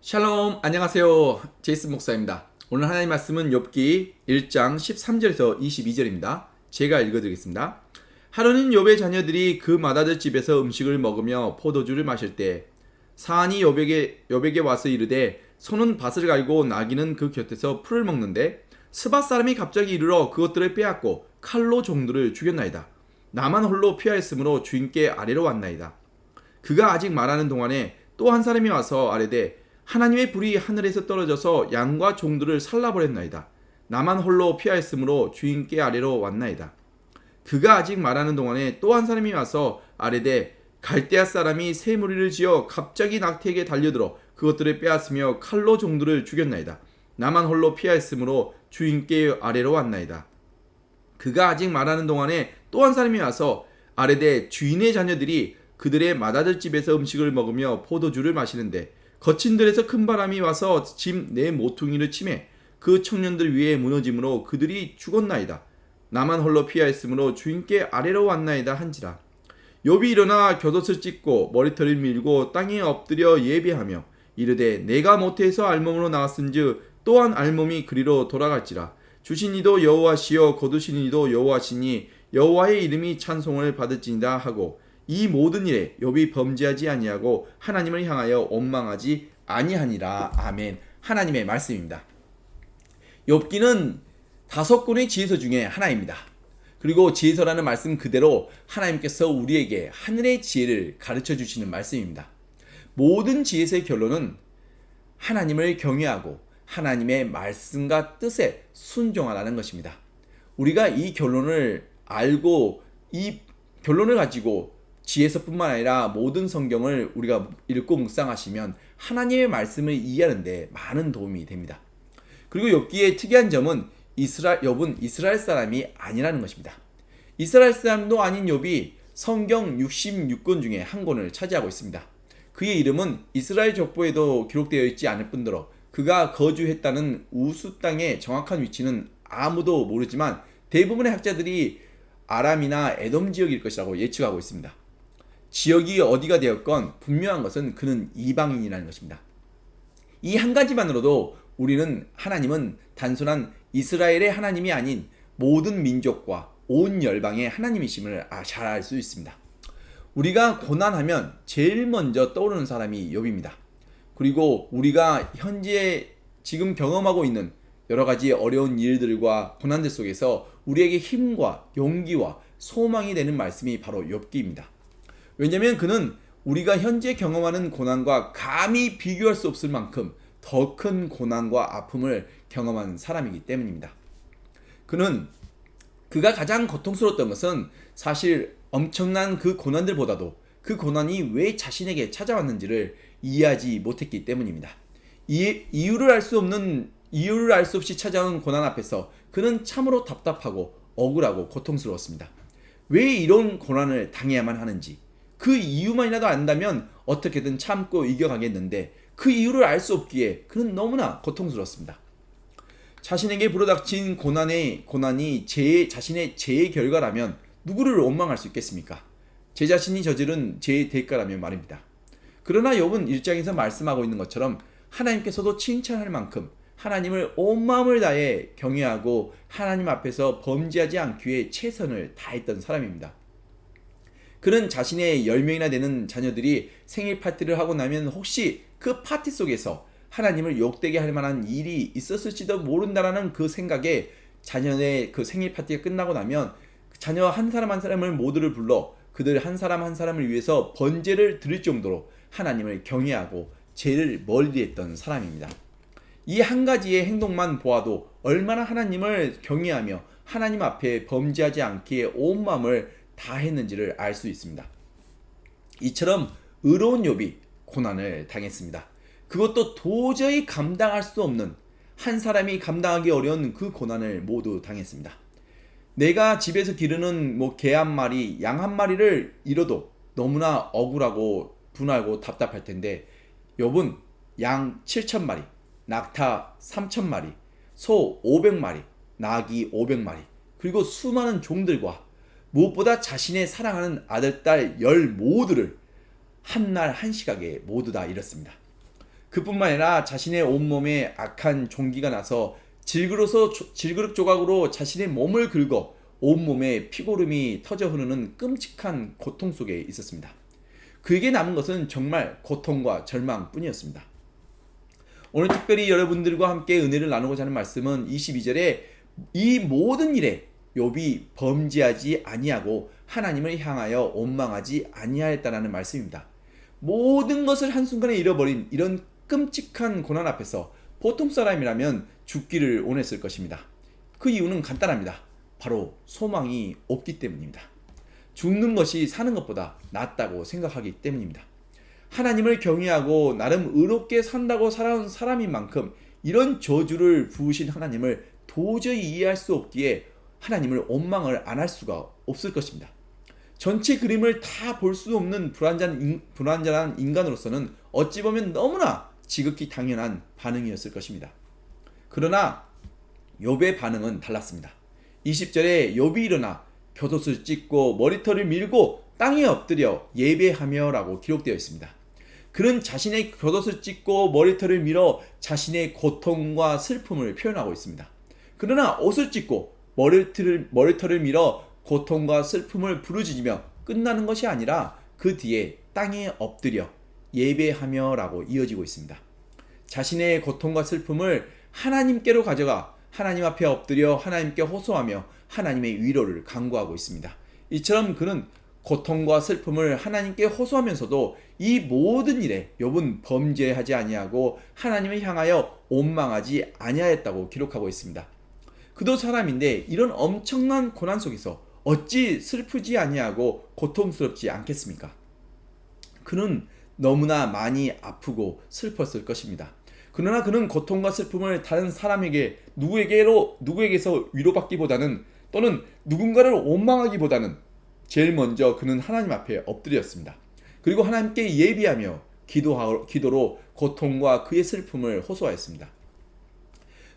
샬롬, 안녕하세요. 제이슨 목사입니다. 오늘 하나님 말씀은 욥기 1장 13절에서 22절입니다. 제가 읽어드리겠습니다. 하루는 욥의 자녀들이 그 맏아들 집에서 음식을 먹으며 포도주를 마실 때 사안이 욥에게 와서 이르되 소는 밭을 갈고 나귀는 그 곁에서 풀을 먹는데 스밧 사람이 갑자기 이르러 그것들을 빼앗고 칼로 종들을 죽였나이다. 나만 홀로 피하였으므로 주인께 아래로 왔나이다. 그가 아직 말하는 동안에 또 한 사람이 와서 아뢰되 하나님의 불이 하늘에서 떨어져서 양과 종들을 살라버렸나이다. 나만 홀로 피하였으므로 주인께 아래로 왔나이다. 그가 아직 말하는 동안에 또 한 사람이 와서 아뢰되 갈대아 사람이 새 무리를 지어 갑자기 낙태에게 달려들어 그것들을 빼앗으며 칼로 종들을 죽였나이다. 나만 홀로 피하였으므로 주인께 아래로 왔나이다. 그가 아직 말하는 동안에 또 한 사람이 와서 아뢰되 주인의 자녀들이 그들의 맏아들 집에서 음식을 먹으며 포도주를 마시는데 거친 들에서 큰 바람이 와서 집 내 모퉁이를 치매 그 청년들 위에 무너짐으로 그들이 죽었나이다. 나만 홀로 피하였으므로 주인께 아래로 왔나이다 한지라. 욥이 일어나 곁옷을 찢고 머리털을 밀고 땅에 엎드려 예배하며 이르되 내가 모태에서 알몸으로 나왔은즉 또한 알몸이 그리로 돌아갈지라. 주신 이도 여호와시여 거두신 이도 여호와시니 여호와의 이름이 찬송을 받을지니라 하고 이 모든 일에 욥이 범죄하지 아니하고 하나님을 향하여 원망하지 아니하니라. 아멘. 하나님의 말씀입니다. 욥기는 5권의 지혜서 중에 하나입니다. 그리고 지혜서라는 말씀 그대로 하나님께서 우리에게 하늘의 지혜를 가르쳐 주시는 말씀입니다. 모든 지혜서의 결론은 하나님을 경외하고 하나님의 말씀과 뜻에 순종하라는 것입니다. 우리가 이 결론을 알고 이 결론을 가지고 지혜서뿐만 아니라 모든 성경을 우리가 읽고 묵상하시면 하나님의 말씀을 이해하는 데 많은 도움이 됩니다. 그리고 욥기의 특이한 점은 욥은 이스라엘 사람이 아니라는 것입니다. 이스라엘 사람도 아닌 욥이 성경 66권 중에 한 권을 차지하고 있습니다. 그의 이름은 이스라엘 족보에도 기록되어 있지 않을 뿐더러 그가 거주했다는 우스 땅의 정확한 위치는 아무도 모르지만 대부분의 학자들이 아람이나 에돔 지역일 것이라고 예측하고 있습니다. 지역이 어디가 되었건 분명한 것은 그는 이방인이라는 것입니다. 이 한 가지만으로도 우리는 하나님은 단순한 이스라엘의 하나님이 아닌 모든 민족과 온 열방의 하나님이심을 잘 알 수 있습니다. 우리가 고난하면 제일 먼저 떠오르는 사람이 욥입니다. 그리고 우리가 현재 지금 경험하고 있는 여러 가지 어려운 일들과 고난들 속에서 우리에게 힘과 용기와 소망이 되는 말씀이 바로 욥기입니다. 왜냐하면 그는 우리가 현재 경험하는 고난과 감히 비교할 수 없을 만큼 더 큰 고난과 아픔을 경험한 사람이기 때문입니다. 그가 가장 고통스러웠던 것은 사실 엄청난 그 고난들보다도 그 고난이 왜 자신에게 찾아왔는지를 이해하지 못했기 때문입니다. 이유를 알 수 없이 찾아온 고난 앞에서 그는 참으로 답답하고 억울하고 고통스러웠습니다. 왜 이런 고난을 당해야만 하는지 그 이유만이라도 안다면 어떻게든 참고 이겨가겠는데 그 이유를 알 수 없기에 그는 너무나 고통스럽습니다. 자신에게 불어닥친 고난이 자신의 죄의 결과라면 누구를 원망할 수 있겠습니까? 제 자신이 저지른 죄의 대가라면 말입니다. 그러나 욥은 1장에서 말씀하고 있는 것처럼 하나님께서도 칭찬할 만큼 하나님을 온 마음을 다해 경외하고 하나님 앞에서 범죄하지 않기 위해 최선을 다했던 사람입니다. 그는 자신의 10명이나 되는 자녀들이 생일 파티를 하고 나면 혹시 그 파티 속에서 하나님을 욕되게 할 만한 일이 있었을지도 모른다라는 그 생각에 자녀의 그 생일 파티가 끝나고 나면 자녀 한 사람 한 사람을 모두를 불러 그들 한 사람 한 사람을 위해서 번제를 드릴 정도로 하나님을 경외하고 죄를 멀리했던 사람입니다. 이 한 가지의 행동만 보아도 얼마나 하나님을 경외하며 하나님 앞에 범죄하지 않기에 온 마음을 다했는지를 알 수 있습니다. 이처럼 의로운 욥이 고난을 당했습니다. 그것도 도저히 감당할 수 없는 한 사람이 감당하기 어려운 그 고난을 모두 당했습니다. 내가 집에서 기르는 개 한 마리, 양 한 마리를 잃어도 너무나 억울하고 분하고 답답할 텐데 욥은 양 7,000마리, 낙타 3,000마리, 소 500마리, 나귀 500마리, 그리고 수많은 종들과 무엇보다 자신의 사랑하는 아들, 딸 10 모두를 한날 한시각에 모두 다 잃었습니다. 그뿐만 아니라 자신의 온몸에 악한 종기가 나서 질그릇 조각으로 자신의 몸을 긁어 온몸에 피고름이 터져 흐르는 끔찍한 고통 속에 있었습니다. 그에게 남은 것은 정말 고통과 절망뿐이었습니다. 오늘 특별히 여러분들과 함께 은혜를 나누고자 하는 말씀은 22절에 이 모든 일에 욥이 범죄하지 아니하고 하나님을 향하여 원망하지 아니하였다라는 말씀입니다. 모든 것을 한순간에 잃어버린 이런 끔찍한 고난 앞에서 보통 사람이라면 죽기를 원했을 것입니다. 그 이유는 간단합니다. 바로 소망이 없기 때문입니다. 죽는 것이 사는 것보다 낫다고 생각하기 때문입니다. 하나님을 경외하고 나름 의롭게 산다고 살아온 사람인 만큼 이런 저주를 부으신 하나님을 도저히 이해할 수 없기에 하나님을 원망을 안 할 수가 없을 것입니다. 전체 그림을 다 볼 수 없는 불완전한 인간으로서는 어찌 보면 너무나 지극히 당연한 반응이었을 것입니다. 그러나 욥의 반응은 달랐습니다. 20절에 욥이 일어나 겉옷을 찢고 머리털을 밀고 땅에 엎드려 예배하며 라고 기록되어 있습니다. 그는 자신의 겉옷을 찢고 머리털을 밀어 자신의 고통과 슬픔을 표현하고 있습니다. 그러나 옷을 찢고 머리털을 밀어 고통과 슬픔을 부르짖으며 끝나는 것이 아니라 그 뒤에 땅에 엎드려 예배하며 라고 이어지고 있습니다. 자신의 고통과 슬픔을 하나님께로 가져가 하나님 앞에 엎드려 하나님께 호소하며 하나님의 위로를 간구하고 있습니다. 이처럼 그는 고통과 슬픔을 하나님께 호소하면서도 이 모든 일에 욥은 범죄하지 아니하고 하나님을 향하여 원망하지 아니하였다고 기록하고 있습니다. 그도 사람인데 이런 엄청난 고난 속에서 어찌 슬프지 아니하고 고통스럽지 않겠습니까? 그는 너무나 많이 아프고 슬펐을 것입니다. 그러나 그는 고통과 슬픔을 다른 사람에게 누구에게서 위로받기보다는 또는 누군가를 원망하기보다는 제일 먼저 그는 하나님 앞에 엎드렸습니다. 그리고 하나님께 예비하며 기도로 고통과 그의 슬픔을 호소하였습니다.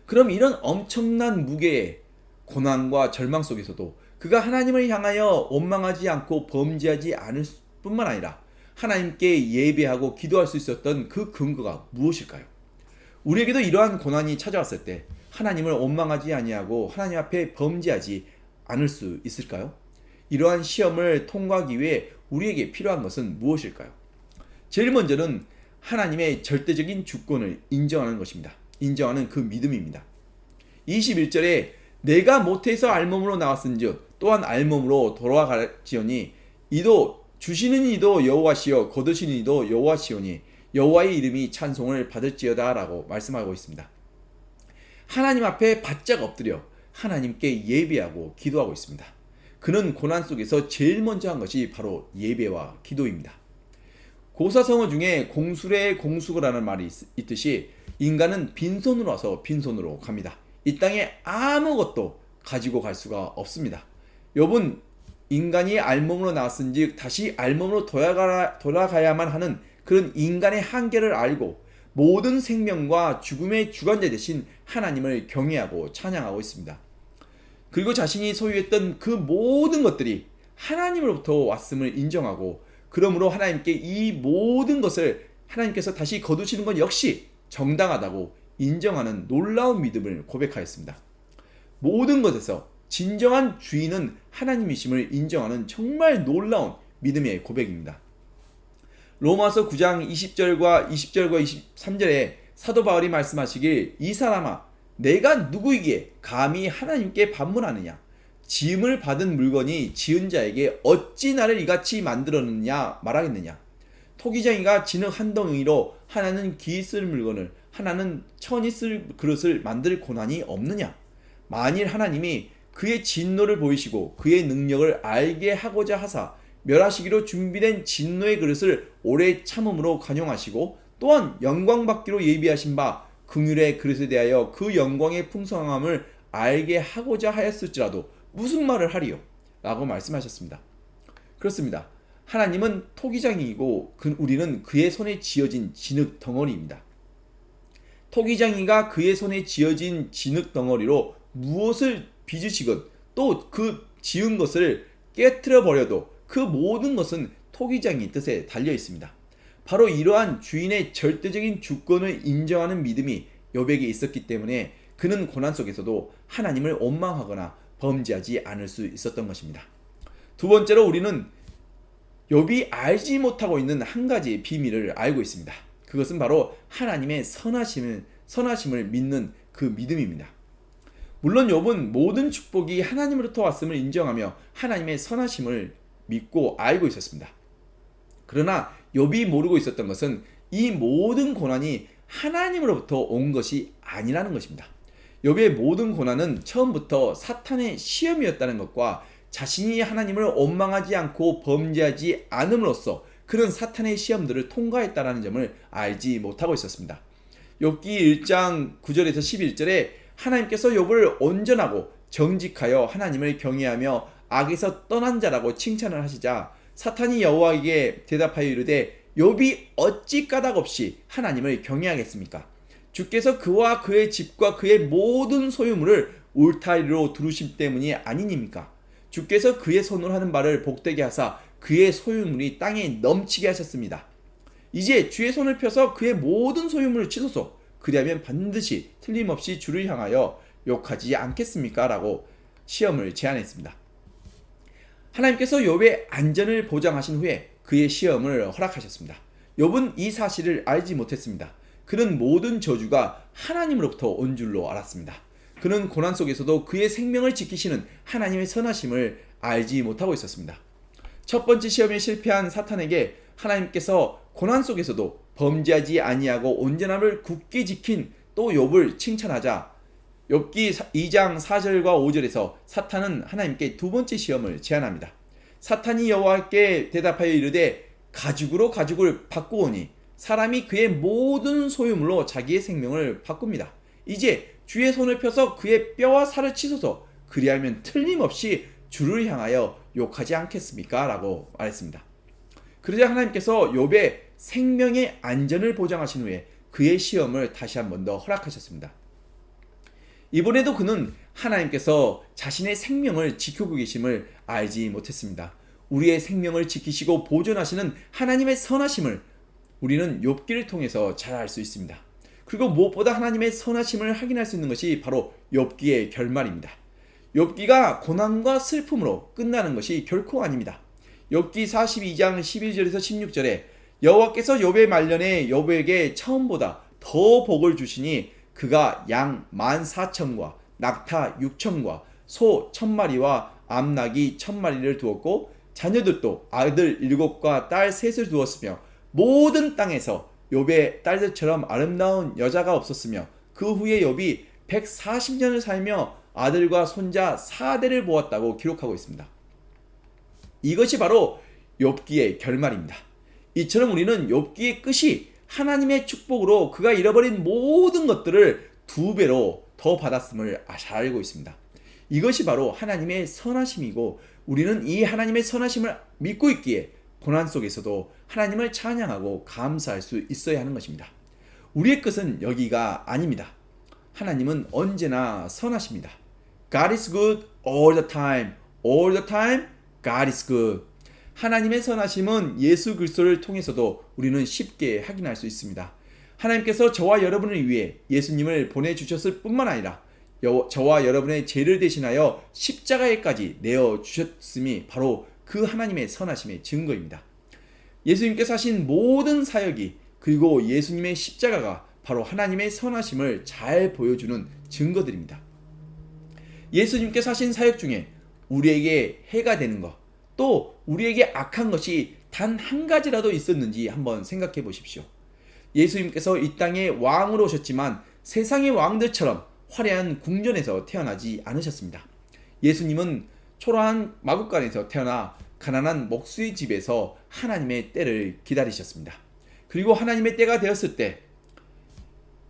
그럼 이런 엄청난 무게의 고난과 절망 속에서도 그가 하나님을 향하여 원망하지 않고 범죄하지 않을 뿐만 아니라 하나님께 예배하고 기도할 수 있었던 그 근거가 무엇일까요? 우리에게도 이러한 고난이 찾아왔을 때 하나님을 원망하지 아니하고 하나님 앞에 범죄하지 않을 수 있을까요? 이러한 시험을 통과하기 위해 우리에게 필요한 것은 무엇일까요? 제일 먼저는 하나님의 절대적인 주권을 인정하는 것입니다. 인정하는 그 믿음입니다. 21절에 내가 모태에서 알몸으로 나왔은즉 또한 알몸으로 돌아갈지어니 이도 주시는 이도 여호와시요 거두시는 이도 여호와시오니 여호와의 이름이 찬송을 받을지어다 라고 말씀하고 있습니다. 하나님 앞에 바짝 엎드려 하나님께 예배하고 기도하고 있습니다. 그는 고난 속에서 제일 먼저 한 것이 바로 예배와 기도입니다. 고사성어 중에 공수래 공수거라는 말이 있듯이 인간은 빈손으로 와서 빈손으로 갑니다. 이 땅에 아무것도 가지고 갈 수가 없습니다. 욥은 인간이 알몸으로 나왔은즉 다시 알몸으로 돌아가야만 하는 그런 인간의 한계를 알고 모든 생명과 죽음의 주관자 되신 하나님을 경외하고 찬양하고 있습니다. 그리고 자신이 소유했던 그 모든 것들이 하나님으로부터 왔음을 인정하고 그러므로 하나님께 이 모든 것을 하나님께서 다시 거두시는 것 역시 정당하다고 인정하는 놀라운 믿음을 고백하였습니다. 모든 것에서 진정한 주인은 하나님이심을 인정하는 정말 놀라운 믿음의 고백입니다. 로마서 9장 20절과 23절에 사도 바울이 말씀하시길 이 사람아 내가 누구이기에 감히 하나님께 반문하느냐 지음을 받은 물건이 지은 자에게 어찌 나를 이같이 만들었느냐 말하겠느냐 토기장이가 진흙 한 덩이로 하나는 기이 쓸 물건을 하나는 천이 쓸 그릇을 만들 고난이 없느냐 만일 하나님이 그의 진노를 보이시고 그의 능력을 알게 하고자 하사 멸하시기로 준비된 진노의 그릇을 오래 참음으로 간용하시고 또한 영광 받기로 예비하신 바 긍휼의 그릇에 대하여 그 영광의 풍성함을 알게 하고자 하였을지라도 무슨 말을 하리요? 라고 말씀하셨습니다. 그렇습니다. 하나님은 토기장이고 우리는 그의 손에 지어진 진흙 덩어리입니다. 토기장이가 그의 손에 지어진 진흙 덩어리로 무엇을 빚으시건 또 그 지은 것을 깨트려 버려도 그 모든 것은 토기장이 뜻에 달려 있습니다. 바로 이러한 주인의 절대적인 주권을 인정하는 믿음이 욥에게 있었기 때문에 그는 고난 속에서도 하나님을 원망하거나 범죄하지 않을 수 있었던 것입니다. 두 번째로 우리는 욥이 알지 못하고 있는 한 가지 비밀을 알고 있습니다. 그것은 바로 하나님의 선하심을 믿는 그 믿음입니다. 물론 욥은 모든 축복이 하나님으로부터 왔음을 인정하며 하나님의 선하심을 믿고 알고 있었습니다. 그러나 욥이 모르고 있었던 것은 이 모든 고난이 하나님으로부터 온 것이 아니라는 것입니다. 욥의 모든 고난은 처음부터 사탄의 시험이었다는 것과 자신이 하나님을 원망하지 않고 범죄하지 않음으로써 그런 사탄의 시험들을 통과했다는 점을 알지 못하고 있었습니다. 욥기 1장 9절에서 11절에 하나님께서 욥을 온전하고 정직하여 하나님을 경외하며 악에서 떠난 자라고 칭찬을 하시자 사탄이 여호와에게 대답하여 이르되 욥이 어찌 까닭없이 하나님을 경외하겠습니까? 주께서 그와 그의 집과 그의 모든 소유물을 울타리로 두르심 때문이 아니니까? 주께서 그의 손으로 하는 바를 복되게 하사 그의 소유물이 땅에 넘치게 하셨습니다. 이제 주의 손을 펴서 그의 모든 소유물을 치소서. 그리하면 반드시 틀림없이 주를 향하여 욕하지 않겠습니까? 라고 시험을 제안했습니다. 하나님께서 욥의 안전을 보장하신 후에 그의 시험을 허락하셨습니다. 욥은 이 사실을 알지 못했습니다. 그는 모든 저주가 하나님으로부터 온 줄로 알았습니다. 그는 고난 속에서도 그의 생명을 지키시는 하나님의 선하심을 알지 못하고 있었습니다. 첫 번째 시험에 실패한 사탄에게 하나님께서 고난 속에서도 범죄하지 아니하고 온전함을 굳게 지킨 또 욥을 칭찬하자 욥기 2장 4절과 5절에서 사탄은 하나님께 두 번째 시험을 제안합니다. 사탄이 여호와께 대답하여 이르되 가죽으로 가죽을 바꾸오니 사람이 그의 모든 소유물로 자기의 생명을 바꿉니다. 이제 주의 손을 펴서 그의 뼈와 살을 치소서. 그리하면 틀림없이 주를 향하여 욕하지 않겠습니까? 라고 말했습니다. 그러자 하나님께서 욥의 생명의 안전을 보장하신 후에 그의 시험을 다시 한 번 더 허락하셨습니다. 이번에도 그는 하나님께서 자신의 생명을 지키고 계심을 알지 못했습니다. 우리의 생명을 지키시고 보존하시는 하나님의 선하심을 우리는 욥기를 통해서 잘 알 수 있습니다. 그리고 무엇보다 하나님의 선하심을 확인할 수 있는 것이 바로 욥기의 결말입니다. 욥기가 고난과 슬픔으로 끝나는 것이 결코 아닙니다. 욥기 42장 11절에서 16절에 여호와께서 욥의 말년에 욥에게 처음보다 더 복을 주시니 그가 양 14,000과 낙타 6,000과 소 1,000마리와 암나귀 1,000마리를 두었고 자녀들도 아들 7과 딸 3을 두었으며 모든 땅에서 욥의 딸들처럼 아름다운 여자가 없었으며 그 후에 욥이 140년을 살며 아들과 손자 4대를 보았다고 기록하고 있습니다. 이것이 바로 욥기의 결말입니다. 이처럼 우리는 욥기의 끝이 하나님의 축복으로 그가 잃어버린 모든 것들을 2배로 더 받았음을 잘 알고 있습니다. 이것이 바로 하나님의 선하심이고 우리는 이 하나님의 선하심을 믿고 있기에 고난 속에서도 하나님을 찬양하고 감사할 수 있어야 하는 것입니다. 우리의 끝은 여기가 아닙니다. 하나님은 언제나 선하십니다. God is good all the time. All the time, God is good. 하나님의 선하심은 예수 그리스도를 통해서도 우리는 쉽게 확인할 수 있습니다. 하나님께서 저와 여러분을 위해 예수님을 보내주셨을 뿐만 아니라 저와 여러분의 죄를 대신하여 십자가에까지 내어주셨음이 바로 그 하나님의 선하심의 증거입니다. 예수님께서 하신 모든 사역이 그리고 예수님의 십자가가 바로 하나님의 선하심을 잘 보여주는 증거들입니다. 예수님께서 하신 사역 중에 우리에게 해가 되는 것, 또 우리에게 악한 것이 단 한 가지라도 있었는지 한번 생각해 보십시오. 예수님께서 이 땅에 왕으로 오셨지만 세상의 왕들처럼 화려한 궁전에서 태어나지 않으셨습니다. 예수님은 초라한 마구간에서 태어나 가난한 목수의 집에서 하나님의 때를 기다리셨습니다. 그리고 하나님의 때가 되었을 때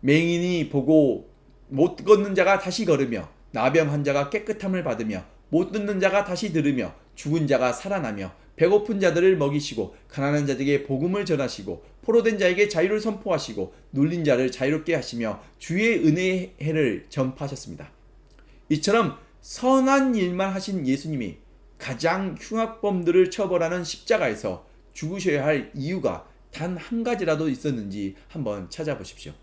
맹인이 보고 못 걷는 자가 다시 걸으며 나병 환자가 깨끗함을 받으며 못 듣는 자가 다시 들으며 죽은 자가 살아나며 배고픈 자들을 먹이시고 가난한 자들에게 복음을 전하시고 포로된 자에게 자유를 선포하시고 눌린 자를 자유롭게 하시며 주의 은혜의 해를 전파하셨습니다. 이처럼 선한 일만 하신 예수님이 가장 흉악범들을 처벌하는 십자가에서 죽으셔야 할 이유가 단 한 가지라도 있었는지 한번 찾아보십시오.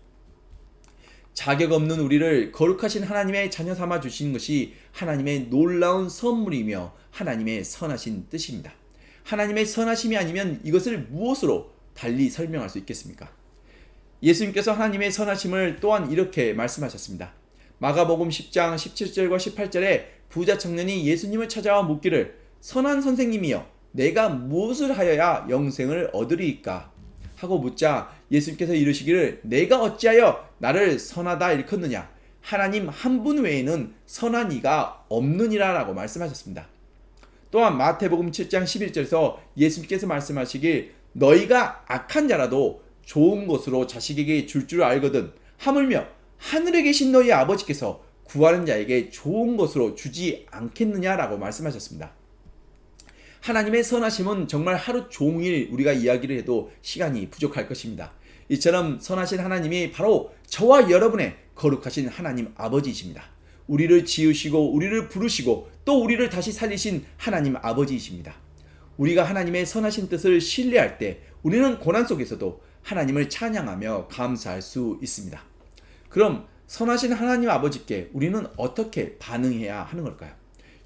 자격 없는 우리를 거룩하신 하나님의 자녀 삼아 주신 것이 하나님의 놀라운 선물이며 하나님의 선하신 뜻입니다. 하나님의 선하심이 아니면 이것을 무엇으로 달리 설명할 수 있겠습니까? 예수님께서 하나님의 선하심을 또한 이렇게 말씀하셨습니다. 마가복음 10장 17절과 18절에 부자 청년이 예수님을 찾아와 묻기를 선한 선생님이여 내가 무엇을 하여야 영생을 얻으리이까 하고 묻자 예수님께서 이르시기를 내가 어찌하여 나를 선하다 일컫느냐 하나님 한 분 외에는 선한 이가 없느니라 라고 말씀하셨습니다. 또한 마태복음 7장 11절에서 예수님께서 말씀하시길 너희가 악한 자라도 좋은 것으로 자식에게 줄 줄 알거든 하물며 하늘에 계신 너희 아버지께서 구하는 자에게 좋은 것으로 주지 않겠느냐라고 말씀하셨습니다. 하나님의 선하심은 정말 하루 종일 우리가 이야기를 해도 시간이 부족할 것입니다. 이처럼 선하신 하나님이 바로 저와 여러분의 거룩하신 하나님 아버지이십니다. 우리를 지으시고 우리를 부르시고 또 우리를 다시 살리신 하나님 아버지이십니다. 우리가 하나님의 선하신 뜻을 신뢰할 때 우리는 고난 속에서도 하나님을 찬양하며 감사할 수 있습니다. 그럼 선하신 하나님 아버지께 우리는 어떻게 반응해야 하는 걸까요?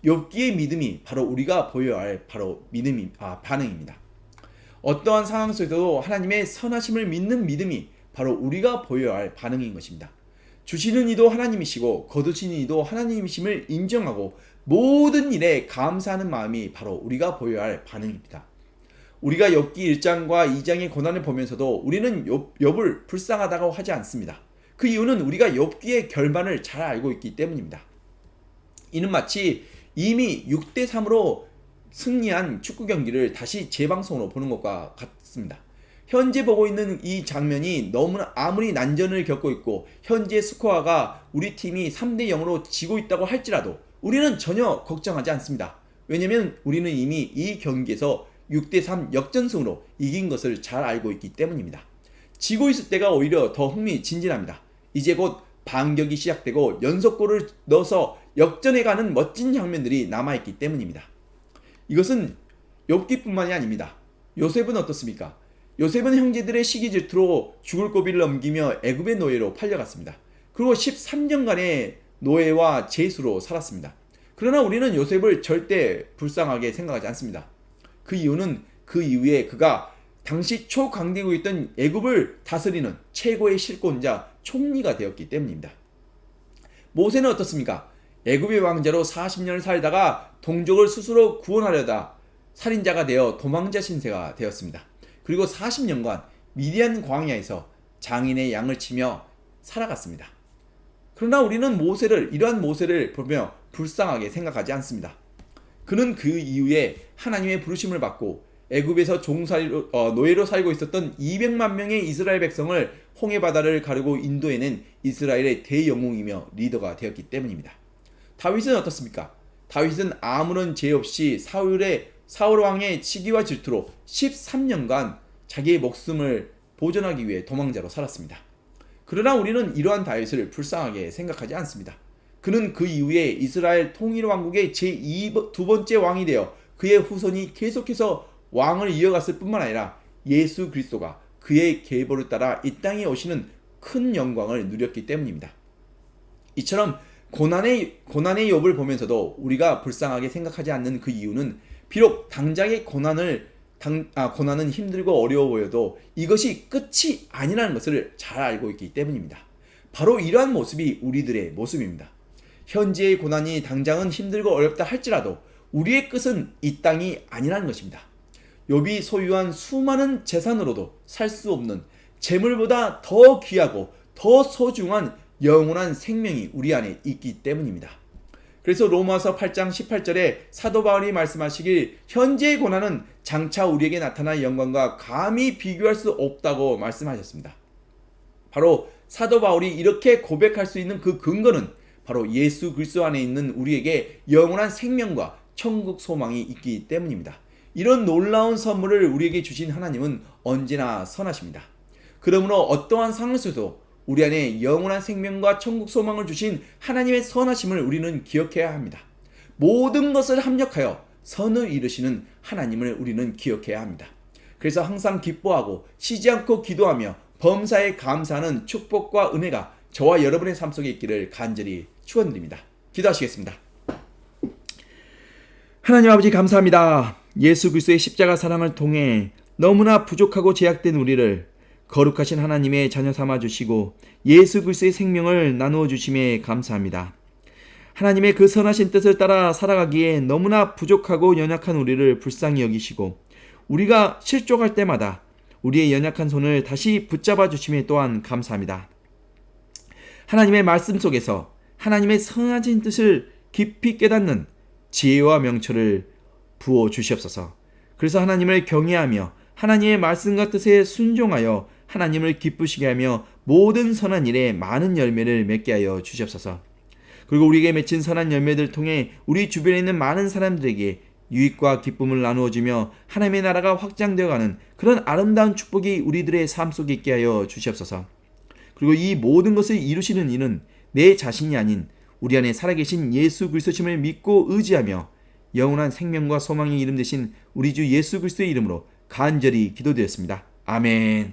욥기의 믿음이 바로 우리가 보여야 할 바로 반응입니다. 어떠한 상황 속에서도 하나님의 선하심을 믿는 믿음이 바로 우리가 보여야 할 반응인 것입니다. 주시는 이도 하나님이시고 거두시는 이도 하나님이심을 인정하고 모든 일에 감사하는 마음이 바로 우리가 보여야 할 반응입니다. 우리가 욥기 1장과 2장의 고난을 보면서도 우리는 욥을 불쌍하다고 하지 않습니다. 그 이유는 우리가 욥기의 결말을 잘 알고 있기 때문입니다. 이는 마치 이미 6대3으로 승리한 축구 경기를 다시 재방송으로 보는 것과 같습니다. 현재 보고 있는 이 장면이 너무나 아무리 난전을 겪고 있고 현재 스코어가 우리 팀이 3대0으로 지고 있다고 할지라도 우리는 전혀 걱정하지 않습니다. 왜냐하면 우리는 이미 이 경기에서 6대3 역전승으로 이긴 것을 잘 알고 있기 때문입니다. 지고 있을 때가 오히려 더 흥미진진합니다. 이제 곧 반격이 시작되고 연속골을 넣어서 역전해가는 멋진 장면들이 남아있기 때문입니다. 이것은 욥기뿐만이 아닙니다. 요셉은 어떻습니까? 요셉은 형제들의 시기 질투로 죽을 고비를 넘기며 애굽의 노예로 팔려갔습니다. 그리고 13년간의 노예와 죄수로 살았습니다. 그러나 우리는 요셉을 절대 불쌍하게 생각하지 않습니다. 그 이유는 그 이후에 그가 당시 초강대국이었던 애굽을 다스리는 최고의 실권자 총리가 되었기 때문입니다. 모세는 어떻습니까? 애굽의 왕자로 40년을 살다가 동족을 스스로 구원하려다 살인자가 되어 도망자 신세가 되었습니다. 그리고 40년간 미디안 광야에서 장인의 양을 치며 살아갔습니다. 그러나 우리는 이러한 모세를 보며 불쌍하게 생각하지 않습니다. 그는 그 이후에 하나님의 부르심을 받고 애굽에서 노예로 살고 있었던 200만 명의 이스라엘 백성을 홍해바다를 가르고 인도해낸 이스라엘의 대영웅이며 리더가 되었기 때문입니다. 다윗은 어떻습니까? 다윗은 아무런 죄 없이 사울 왕의 치기와 질투로 13년간 자기의 목숨을 보존하기 위해 도망자로 살았습니다. 그러나 우리는 이러한 다윗을 불쌍하게 생각하지 않습니다. 그는 그 이후에 이스라엘 통일왕국의 제2번째 왕이 되어 그의 후손이 계속해서 왕을 이어갔을 뿐만 아니라 예수 그리스도가 그의 계보를 따라 이 땅에 오시는 큰 영광을 누렸기 때문입니다. 이처럼 고난의 욥을 보면서도 우리가 불쌍하게 생각하지 않는 그 이유는 비록 당장의 고난은 힘들고 어려워 보여도 이것이 끝이 아니라는 것을 잘 알고 있기 때문입니다. 바로 이러한 모습이 우리들의 모습입니다. 현재의 고난이 당장은 힘들고 어렵다 할지라도 우리의 끝은 이 땅이 아니라는 것입니다. 욥이 소유한 수많은 재산으로도 살 수 없는 재물보다 더 귀하고 더 소중한 영원한 생명이 우리 안에 있기 때문입니다. 그래서 로마서 8장 18절에 사도 바울이 말씀하시길 현재의 고난은 장차 우리에게 나타날 영광과 감히 비교할 수 없다고 말씀하셨습니다. 바로 사도 바울이 이렇게 고백할 수 있는 그 근거는 바로 예수 그리스도 안에 있는 우리에게 영원한 생명과 천국 소망이 있기 때문입니다. 이런 놀라운 선물을 우리에게 주신 하나님은 언제나 선하십니다. 그러므로 어떠한 상황 속에서도 우리 안에 영원한 생명과 천국 소망을 주신 하나님의 선하심을 우리는 기억해야 합니다. 모든 것을 합력하여 선을 이루시는 하나님을 우리는 기억해야 합니다. 그래서 항상 기뻐하고 쉬지 않고 기도하며 범사에 감사하는 축복과 은혜가 저와 여러분의 삶 속에 있기를 간절히 축원드립니다. 기도하시겠습니다. 하나님 아버지 감사합니다. 예수 그리스도의 십자가 사랑을 통해 너무나 부족하고 제약된 우리를 거룩하신 하나님의 자녀 삼아 주시고 예수 그리스도의 생명을 나누어 주심에 감사합니다. 하나님의 그 선하신 뜻을 따라 살아가기에 너무나 부족하고 연약한 우리를 불쌍히 여기시고 우리가 실족할 때마다 우리의 연약한 손을 다시 붙잡아 주심에 또한 감사합니다. 하나님의 말씀 속에서 하나님의 선하신 뜻을 깊이 깨닫는 지혜와 명철을 부어 주시옵소서. 그래서 하나님을 경외하며 하나님의 말씀과 뜻에 순종하여 하나님을 기쁘시게 하며 모든 선한 일에 많은 열매를 맺게 하여 주시옵소서. 그리고 우리에게 맺힌 선한 열매들을 통해 우리 주변에 있는 많은 사람들에게 유익과 기쁨을 나누어 주며 하나님의 나라가 확장되어가는 그런 아름다운 축복이 우리들의 삶 속에 있게 하여 주시옵소서. 그리고 이 모든 것을 이루시는 이는 내 자신이 아닌 우리 안에 살아계신 예수 그리스도심을 믿고 의지하며 영원한 생명과 소망의 이름 되신 우리 주 예수 그리스도의 이름으로 간절히 기도드렸습니다. 아멘.